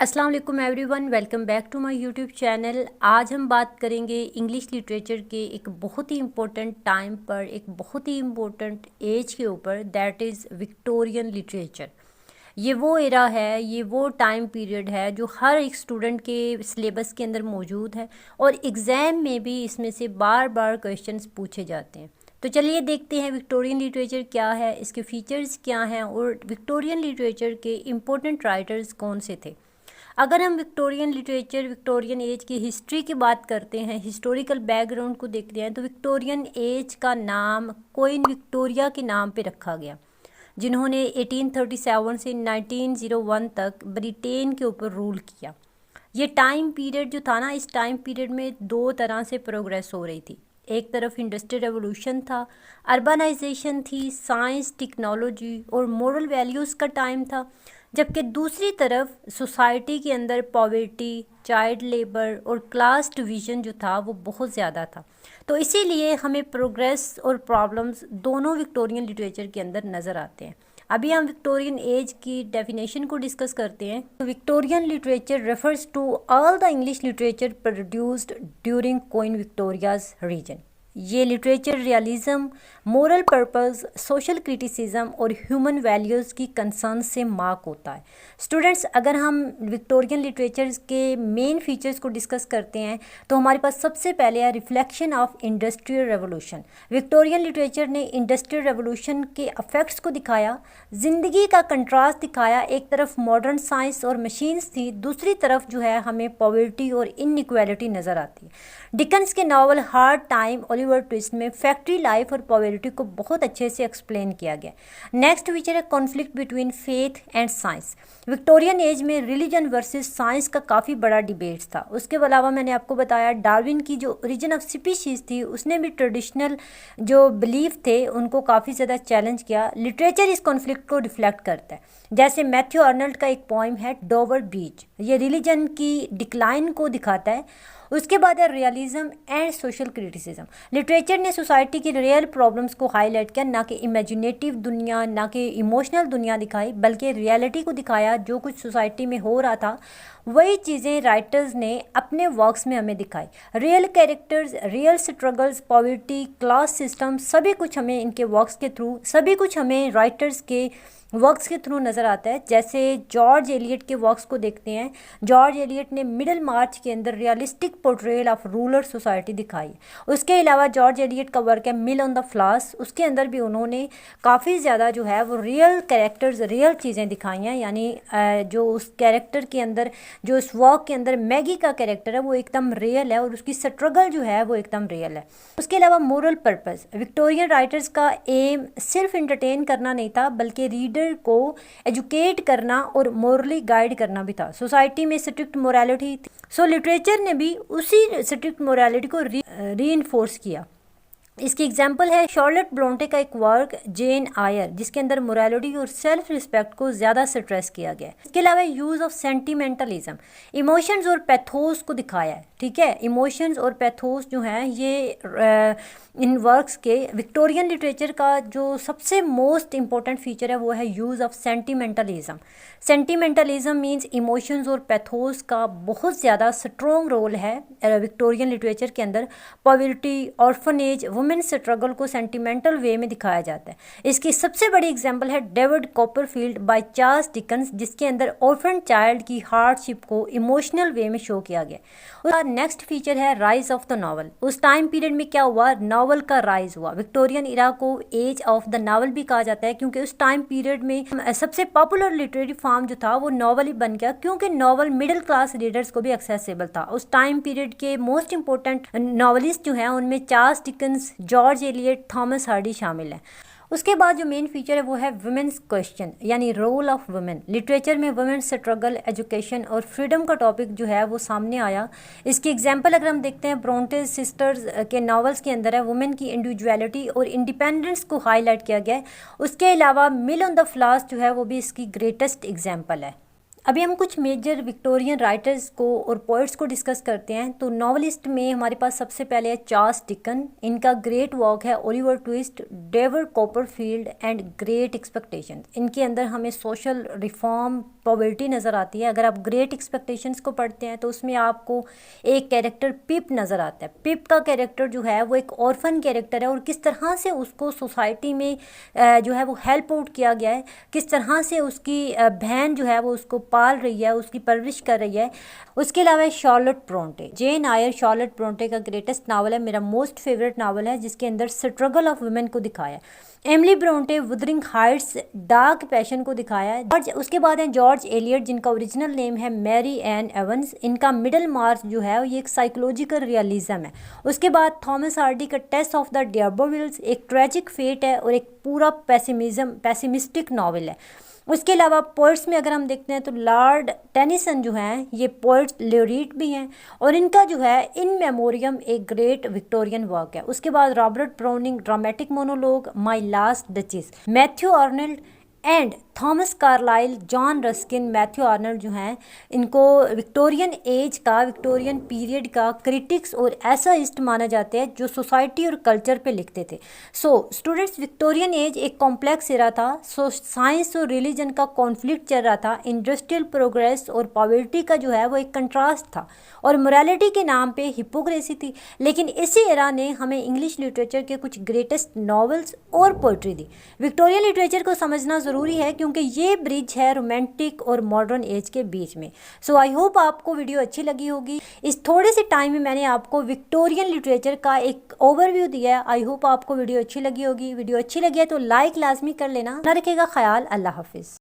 अस्सलाम वालेकुम everyone, welcome back to my YouTube channel. आज हम बात करेंगे इंग्लिश लिटरेचर के एक बहुत ही इम्पोर्टेंट टाइम पर, एक बहुत ही इम्पोर्टेंट एज के ऊपर, दैट इज़ विक्टोरियन लिटरेचर। ये वो एरा है, ये वो टाइम पीरियड है जो हर एक स्टूडेंट के सिलेबस के अंदर मौजूद है और एग्ज़ाम में भी इसमें से बार बार क्वेश्चंस पूछे जाते हैं। तो चलिए देखते हैं विक्टोरियन लिटरेचर क्या है, इसके फीचर्स क्या हैं और विक्टोरियन लिटरेचर के इम्पोर्टेंट राइटर्स कौन से थे। अगर हम विक्टोरियन लिटरेचर, विक्टोरियन एज की हिस्ट्री की बात करते हैं, हिस्टोरिकल बैकग्राउंड को देखते हैं, तो विक्टोरियन एज का नाम क्वीन विक्टोरिया के नाम पे रखा गया, जिन्होंने 1837 से 1901 तक ब्रिटेन के ऊपर रूल किया। ये टाइम पीरियड जो था ना, इस टाइम पीरियड में दो तरह से प्रोग्रेस हो रही थी। एक तरफ इंडस्ट्रियल रेवोल्यूशन था, अर्बनाइजेशन थी, साइंस, टेक्नोलॉजी और मॉरल वैल्यूज़ का टाइम था, जबकि दूसरी तरफ सोसाइटी के अंदर पॉवर्टी, चाइल्ड लेबर और क्लास डिवीज़न जो था वो बहुत ज़्यादा था। तो इसीलिए हमें प्रोग्रेस और प्रॉब्लम्स दोनों विक्टोरियन लिटरेचर के अंदर नज़र आते हैं। अभी हम विक्टोरियन एज की डेफिनेशन को डिस्कस करते हैं। तो Victorian literature refers to all the English literature produced during Queen Victoria's region. ये literature realism, moral purpose, social criticism और ह्यूमन वैल्यूज़ की कंसर्न से मार्क होता है। स्टूडेंट्स, अगर हम विक्टोरियन लिटरेचर के मेन फीचर्स को डिस्कस करते हैं तो हमारे पास सबसे पहले है reflection of industrial revolution. Victorian literature ने इंडस्ट्रियल रेवोल्यूशन के अफेक्ट्स को दिखाया, ज़िंदगी का कंट्रास्ट दिखाया। एक तरफ मॉडर्न साइंस और मशीन्स थी, दूसरी तरफ जो है हमें पॉवर्टी और इनइक्वालिटी नज़र आती है। डिकन्स के novel hard time, Oliver twist में फैक्ट्री लाइफ और पॉवर्टी को बहुत अच्छे से एक्सप्लेन किया गया। नेक्स्ट फीचर है conflict between faith and science. Victorian age में रिलीजन वर्सेस साइंस का काफ़ी बड़ा डिबेट था। उसके अलावा मैंने आपको बताया डार्विन की जो ओरिजिन ऑफ स्पीशीज़ थी, उसने भी ट्रेडिशनल जो बिलीफ थे उनको काफ़ी ज़्यादा चैलेंज किया। लिटरेचर इस कॉन्फ्लिक्ट को रिफ्लेक्ट करता है। जैसे मैथ्यू अर्नल्ड का एक पोइम है डोवर ब्रिज, ये रिलीजन की डिक्लाइन को दिखाता है। उसके बाद है realism and social criticism. Literature ने सोसाइटी की रियल प्रॉब्लम्स को हाईलाइट किया, ना कि इमेजिनेटिव दुनिया, ना कि इमोशनल दुनिया दिखाई, बल्कि रियलिटी को दिखाया। जो कुछ सोसाइटी में हो रहा था वही चीज़ें राइटर्स ने अपने वर्क्स में हमें दिखाई। Real characters, real struggles, poverty, class system, सभी कुछ हमें इनके वर्क्स के थ्रू, सभी कुछ हमें राइटर्स के वर्क्स के थ्रू नज़र आता है। जैसे जॉर्ज एलियट के वर्क्स को देखते हैं। जॉर्ज एलियट ने मिडल मार्च के अंदर realistic portrayal of rural society दिखाई। उसके अलावा जॉर्ज एलियट का वर्क है मिल ऑन द फ्लास, उसके अंदर भी उन्होंने काफ़ी ज़्यादा जो है वो रियल कैरेक्टर्स, रियल चीज़ें दिखाई हैं। यानी जो उस कैरेक्टर के अंदर, जो उस वर्क के अंदर मैगी का कैरेक्टर है वो एकदम रियल है और उसकी स्ट्रगल जो है वो एकदम रियल है। उसके अलावा मोरल पर्पस, विक्टोरियन राइटर्स का एम सिर्फ इंटरटेन करना नहीं था, बल्कि रीडर को एजुकेट करना और मोरली गाइड करना भी था। सोसाइटी में स्ट्रिक्ट मोरालिटी थी, सो लिटरेचर ने भी उसी स्ट्रिक्ट मोरालिटी को रीइंफोर्स किया। इसकी एग्जाम्पल है शॉर्लेट ब्रोंटे का एक वर्क जेन आयर, जिसके अंदर मोरालिटी और सेल्फ रिस्पेक्ट को ज़्यादा स्ट्रेस किया गया है। इसके अलावा यूज़ ऑफ सेंटिमेंटलिज्म, इमोशंस और पैथोस को दिखाया है। ठीक है, इमोशंस और पैथोस जो हैं ये इन वर्क्स के विक्टोरियन लिटरेचर का जो सबसे मोस्ट इंपॉर्टेंट फीचर है वो है यूज़ ऑफ सेंटिमेंटलिज्म। सेंटिमेंटलिज्म मीन्स इमोशंस और पैथोस का बहुत ज़्यादा स्ट्रॉन्ग रोल है विक्टोरियन लिटरेचर के अंदर। पॉवर्टी, ऑर्फनेज, वुमेन स्ट्रगल को सेंटिमेंटल वे में दिखाया जाता है। इसकी सबसे बड़ी एग्जांपल है David Copperfield by Charles Dickens, जिसके अंदर ऑर्फन चाइल्ड की हार्डशिप को इमोशनल वे में शो किया गया। उसका नेक्स्ट फीचर है राइज ऑफ द नॉवल। उस टाइम पीरियड में क्या हुआ, नॉवल का राइज हुआ। विक्टोरियन इरा को एज ऑफ द नॉवल भी कहा जाता है, क्योंकि उस टाइम पीरियड में सबसे पॉपुलर लिटरेरी फॉर्म जो था वो नॉवल ही बन गया, क्योंकि नॉवल मिडिल क्लास रीडर्स को भी एक्सेसिबल था। उस टाइम पीरियड के मोस्ट इंपॉर्टेंट नॉवलिस्ट जो हैं उनमें Charles Dickens, George Eliot, Thomas Hardy शामिल हैं। उसके बाद जो मेन फीचर है वो है वुमेन्स क्वेश्चन, यानी रोल ऑफ वुमेन। लिटरेचर में वुमेन्स स्ट्रगल, एजुकेशन और फ्रीडम का टॉपिक जो है वो सामने आया। इसकी एग्जांपल अगर हम देखते हैं ब्रोंटे सिस्टर्स के नॉवेल्स के अंदर है, वुमेन की इंडिविजुअलिटी और इंडिपेंडेंस को हाईलाइट किया गया है। उसके अलावा मिल ऑन द फ्लास जो है वो भी इसकी ग्रेटेस्ट एग्जाम्पल है। अभी हम कुछ मेजर विक्टोरियन राइटर्स को और पोइट्स को डिस्कस करते हैं। तो नॉवलिस्ट में हमारे पास सबसे पहले है चार्ल्स डिकन। इनका ग्रेट वर्क है Oliver twist, David Copperfield and great expectations. इनके अंदर हमें सोशल रिफॉर्म, पॉवर्टी नज़र आती है। अगर आप ग्रेट एक्सपेक्टेशंस को पढ़ते हैं तो उसमें आपको एक कैरेक्टर पिप नज़र आता है। पिप का कैरेक्टर जो है वो एक ऑर्फन कैरेक्टर है और किस तरह से उसको सोसाइटी में जो है वो हेल्प आउट किया गया है, किस तरह से उसकी बहन जो है वो उसको पाल रही है, उसकी परवरिश कर रही है। उसके अलावा शार्लोट ब्रोंटे, जेन आयर शार्लोट ब्रोंटे का ग्रेटेस्ट नावल है, मेरा मोस्ट फेवरेट नावल है, जिसके अंदर स्ट्रगल ऑफ वुमेन को दिखाया है। Emily Bronte Wuthering Heights, dark passion को दिखाया है। और उसके बाद है जॉर्ज एलियट, जिनका ओरिजिनल नेम है मैरी एन एवंस। इनका मिडल मार्च जो है ये एक साइकोलॉजिकल रियलिज्म है। उसके बाद थॉमस हार्डी का टेस्ट ऑफ द डियाबोविल्स एक ट्रेजिक फेट है और एक पूरा पैसिमिस्टिक नावल है। उसके अलावा पोइट्स में अगर हम देखते हैं तो लॉर्ड टेनिसन जो हैं ये पोइट्स लोरीट भी हैं और इनका जो है इन मेमोरियम एक ग्रेट विक्टोरियन वर्क है। उसके बाद Robert Browning dramatic monologue My Last Duchess, Matthew Arnold and Thomas Carlyle, John Ruskin, Matthew Arnold जो हैं इनको विक्टोरियन एज का, विक्टोरियन पीरियड का क्रिटिक्स और ऐसाइस्ट माना जाता है जो सोसाइटी और कल्चर पे लिखते थे। सो स्टूडेंट्स, विक्टोरियन एज एक कॉम्प्लेक्स एरा था। सो साइंस और रिलीजन का कॉन्फ्लिक्ट चल रहा था, इंडस्ट्रियल प्रोग्रेस और पॉवर्टी का जो है वो एक कंट्रास्ट था और मोरालिटी के नाम पे हिपोक्रेसी थी। लेकिन इसी एरा ने हमें इंग्लिश लिटरेचर के कुछ ग्रेटेस्ट नॉवेल्स और पोइट्री दी। विक्टोरियन लिटरेचर को समझना ज़रूरी है क्योंकि ये ब्रिज है रोमांटिक और मॉडर्न एज के बीच में। सो आई होप आपको वीडियो अच्छी लगी होगी। इस थोड़े से टाइम में मैंने आपको विक्टोरियन लिटरेचर का एक ओवरव्यू दिया है। आई होप आपको वीडियो अच्छी लगी होगी। वीडियो अच्छी लगी है तो लाइक लाजमी कर लेना। ना रखेगा ख्याल। अल्लाह हाफिज़।